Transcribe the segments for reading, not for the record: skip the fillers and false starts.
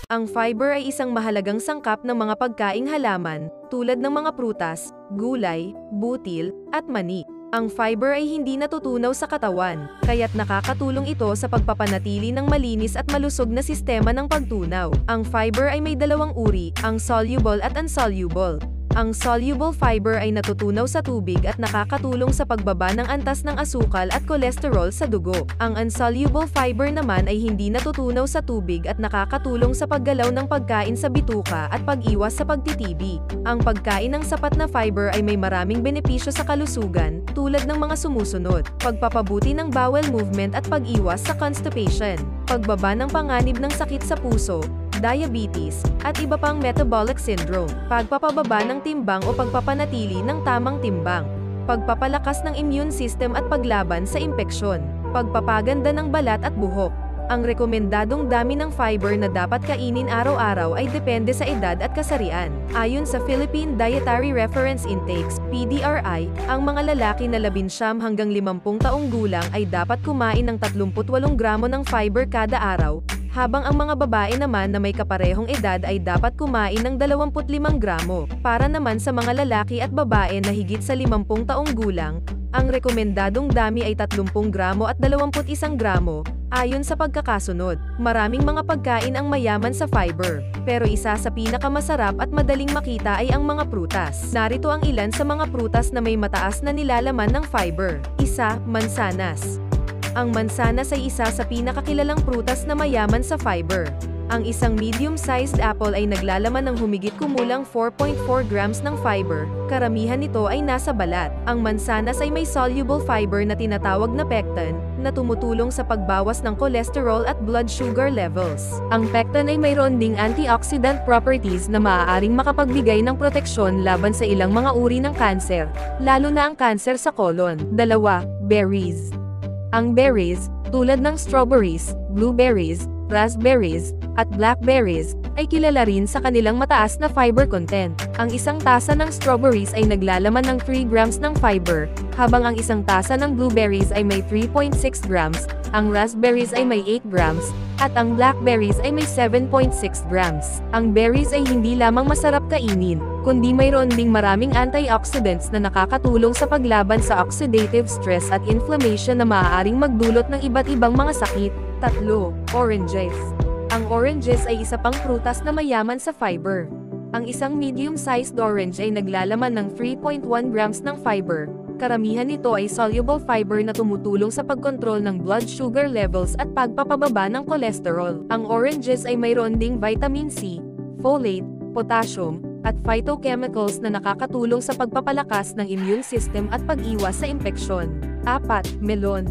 Ang fiber ay isang mahalagang sangkap ng mga pagkaing halaman, tulad ng mga prutas, gulay, butil, at mani. Ang fiber ay hindi natutunaw sa katawan, kaya't nakakatulong ito sa pagpapanatili ng malinis at malusog na sistema ng pagtunaw. Ang fiber ay may dalawang uri, ang soluble at insoluble. Ang soluble fiber ay natutunaw sa tubig at nakakatulong sa pagbaba ng antas ng asukal at kolesterol sa dugo. Ang insoluble fiber naman ay hindi natutunaw sa tubig at nakakatulong sa paggalaw ng pagkain sa bituka at pag-iwas sa pagtitibi. Ang pagkain ng sapat na fiber ay may maraming benepisyo sa kalusugan, tulad ng mga sumusunod: pagpapabuti ng bowel movement at pag-iwas sa constipation, pagbaba ng panganib ng sakit sa puso, diabetes, at iba pang metabolic syndrome, pagpapababa ng timbang o pagpapanatili ng tamang timbang, pagpapalakas ng immune system at paglaban sa impeksyon, pagpapaganda ng balat at buhok. Ang rekomendadong dami ng fiber na dapat kainin araw-araw ay depende sa edad at kasarian. Ayon sa Philippine Dietary Reference Intakes, PDRI, ang mga lalaki na 19 hanggang 50 taong gulang ay dapat kumain ng 38 gramo ng fiber kada araw, habang ang mga babae naman na may kaparehong edad ay dapat kumain ng 25 gramo. Para naman sa mga lalaki at babae na higit sa 50 taong gulang, ang rekomendadong dami ay 30 gramo at 21 gramo, ayon sa pagkakasunod. Maraming mga pagkain ang mayaman sa fiber, pero isa sa pinakamasarap at madaling makita ay ang mga prutas. Narito ang ilan sa mga prutas na may mataas na nilalaman ng fiber. 1. Mansanas. Ang mansanas ay isa sa pinakakilalang prutas na mayaman sa fiber. Ang isang medium-sized apple ay naglalaman ng humigit kumulang 4.4 grams ng fiber, karamihan nito ay nasa balat. Ang mansanas ay may soluble fiber na tinatawag na pectin, na tumutulong sa pagbawas ng cholesterol at blood sugar levels. Ang pectin ay mayroon ding antioxidant properties na maaaring makapagbigay ng proteksyon laban sa ilang mga uri ng kanser, lalo na ang kanser sa kolon. 2. Berries. Ang berries, tulad ng strawberries, blueberries, raspberries, at blackberries, ay kilala rin sa kanilang mataas na fiber content. Ang isang tasa ng strawberries ay naglalaman ng 3 grams ng fiber, habang ang isang tasa ng blueberries ay may 3.6 grams, ang raspberries ay may 8 grams, at ang blackberries ay may 7.6 grams. Ang berries ay hindi lamang masarap kainin, kundi mayroon ding maraming antioxidants na nakakatulong sa paglaban sa oxidative stress at inflammation na maaaring magdulot ng iba't ibang mga sakit. 3. Oranges. Ang oranges ay isa pang prutas na mayaman sa fiber. Ang isang medium-sized orange ay naglalaman ng 3.1 grams ng fiber. Karamihan nito ay soluble fiber na tumutulong sa pagkontrol ng blood sugar levels at pagpapababa ng cholesterol. Ang oranges ay mayroon ding vitamin C, folate, potassium, at phytochemicals na nakakatulong sa pagpapalakas ng immune system at pag-iwas sa impeksyon. 4. Melon.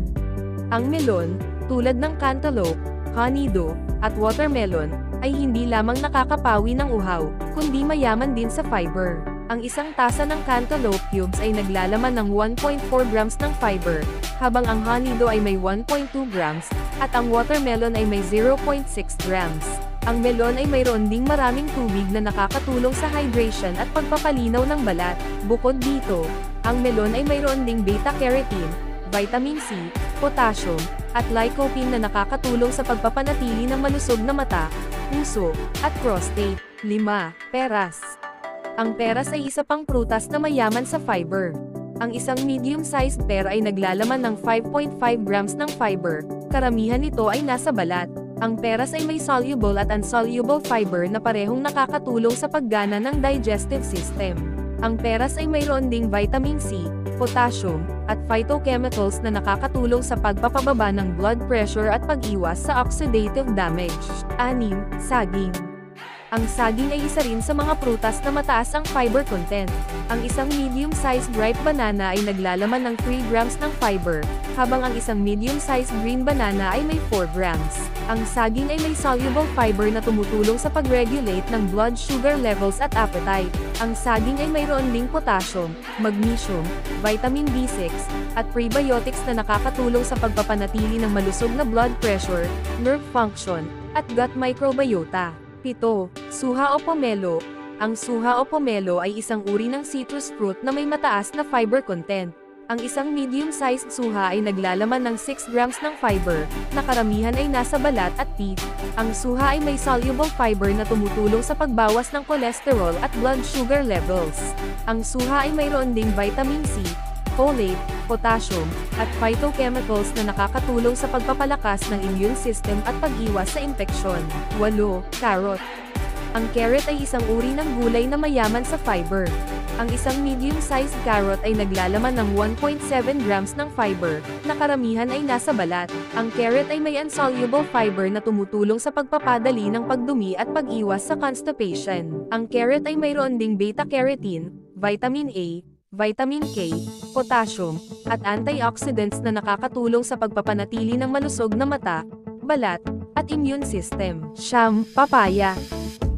Ang melon, tulad ng cantaloupe, honeydew, at watermelon, ay hindi lamang nakakapawi ng uhaw, kundi mayaman din sa fiber. Ang isang tasa ng cantaloupe cubes ay naglalaman ng 1.4 grams ng fiber, habang ang honeydew ay may 1.2 grams, at ang watermelon ay may 0.6 grams. Ang melon ay mayroon ding maraming tubig na nakakatulong sa hydration at pagpapalinaw ng balat. Bukod dito, ang melon ay mayroon ding beta-carotene, vitamin C, potassium, at lycopene na nakakatulong sa pagpapanatili ng malusog na mata, puso, at prostate. 5. Peras. Ang peras ay isa pang prutas na mayaman sa fiber. Ang isang medium-sized pear ay naglalaman ng 5.5 grams ng fiber, karamihan nito ay nasa balat. Ang peras ay may soluble at insoluble fiber na parehong nakakatulong sa paggana ng digestive system. Ang peras ay mayroon ding vitamin C, potassium, at phytochemicals na nakakatulong sa pagpapababa ng blood pressure at pag-iwas sa oxidative damage. 6. Saging. Ang saging ay isa rin sa mga prutas na mataas ang fiber content. Ang isang medium-sized ripe banana ay naglalaman ng 3 grams ng fiber, habang ang isang medium-sized green banana ay may 4 grams. Ang saging ay may soluble fiber na tumutulong sa pag-regulate ng blood sugar levels at appetite. Ang saging ay mayroon ding potassium, magnesium, vitamin B6, at prebiotics na nakakatulong sa pagpapanatili ng malusog na blood pressure, nerve function, at gut microbiota. 7. Suha o pomelo. Ang suha o pomelo ay isang uri ng citrus fruit na may mataas na fiber content. Ang isang medium-sized suha ay naglalaman ng 6 grams ng fiber, na karamihan ay nasa balat at teeth. Ang suha ay may soluble fiber na tumutulong sa pagbawas ng cholesterol at blood sugar levels. Ang suha ay mayroon ding vitamin C, folate, potassium, at phytochemicals na nakakatulong sa pagpapalakas ng immune system at pag-iwas sa impeksyon. 8. Carrot. Ang carrot ay isang uri ng gulay na mayaman sa fiber. Ang isang medium-sized carrot ay naglalaman ng 1.7 grams ng fiber, na karamihan ay nasa balat. Ang carrot ay may insoluble fiber na tumutulong sa pagpapadali ng pagdumi at pag-iwas sa constipation. Ang carrot ay mayroon ding beta-carotene, vitamin A, vitamin K, potassium, at antioxidants na nakakatulong sa pagpapanatili ng malusog na mata, balat, at immune system. 9. Papaya.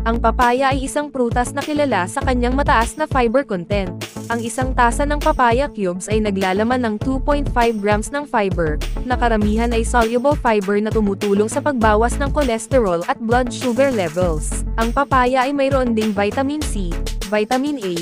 Ang papaya ay isang prutas na kilala sa kanyang mataas na fiber content. Ang isang tasa ng papaya cubes ay naglalaman ng 2.5 grams ng fiber, na karamihan ay soluble fiber na tumutulong sa pagbawas ng cholesterol at blood sugar levels. Ang papaya ay mayroon ding vitamin C, vitamin A,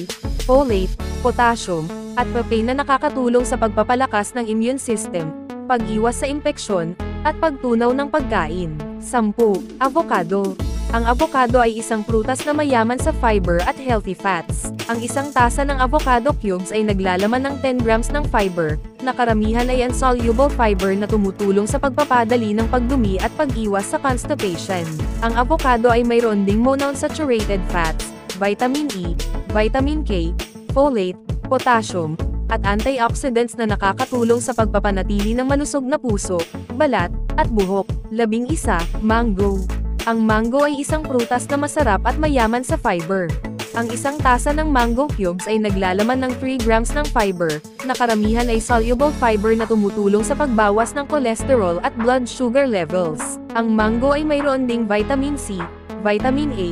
folate, potassium, at papain na nakakatulong sa pagpapalakas ng immune system, pag-iwas sa impeksyon, at pagtunaw ng pagkain. 10. Avocado. Ang avocado ay isang prutas na mayaman sa fiber at healthy fats. Ang isang tasa ng avocado cubes ay naglalaman ng 10 grams ng fiber, na karamihan ay insoluble fiber na tumutulong sa pagpapadali ng pagdumi at pag-iwas sa constipation. Ang avocado ay mayroon ding monounsaturated fats, vitamin E, vitamin K, folate, potassium, at antioxidants na nakakatulong sa pagpapanatili ng malusog na puso, balat, at buhok. 11. Mango. Ang mango ay isang prutas na masarap at mayaman sa fiber. Ang isang tasa ng mango cubes ay naglalaman ng 3 grams ng fiber, na karamihan ay soluble fiber na tumutulong sa pagbawas ng cholesterol at blood sugar levels. Ang mango ay mayroon ding vitamin C, vitamin A,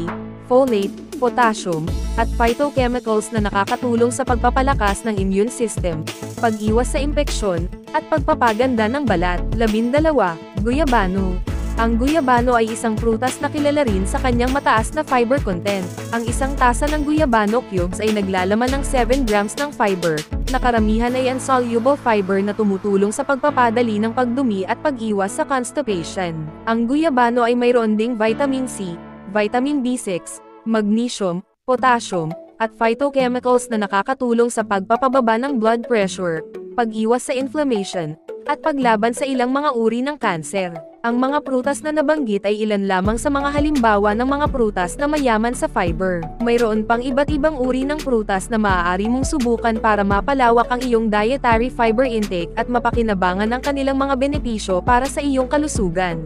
folate, potassium, at phytochemicals na nakakatulong sa pagpapalakas ng immune system, pag-iwas sa impeksyon, at pagpapaganda ng balat. 12. Guyabano. Ang guyabano ay isang prutas na kilala rin sa kanyang mataas na fiber content. Ang isang tasa ng guyabano cubes ay naglalaman ng 7 grams ng fiber, na karamihan ay insoluble fiber na tumutulong sa pagpapadali ng pagdumi at pag-iwas sa constipation. Ang guyabano ay mayroon ding vitamin C, vitamin B6, magnesium, potassium, at phytochemicals na nakakatulong sa pagpapababa ng blood pressure, pag-iwas sa inflammation, at paglaban sa ilang mga uri ng kanser. Ang mga prutas na nabanggit ay ilan lamang sa mga halimbawa ng mga prutas na mayaman sa fiber. Mayroon pang iba't ibang uri ng prutas na maaari mong subukan para mapalawak ang iyong dietary fiber intake at mapakinabangan ang kanilang mga benepisyo para sa iyong kalusugan.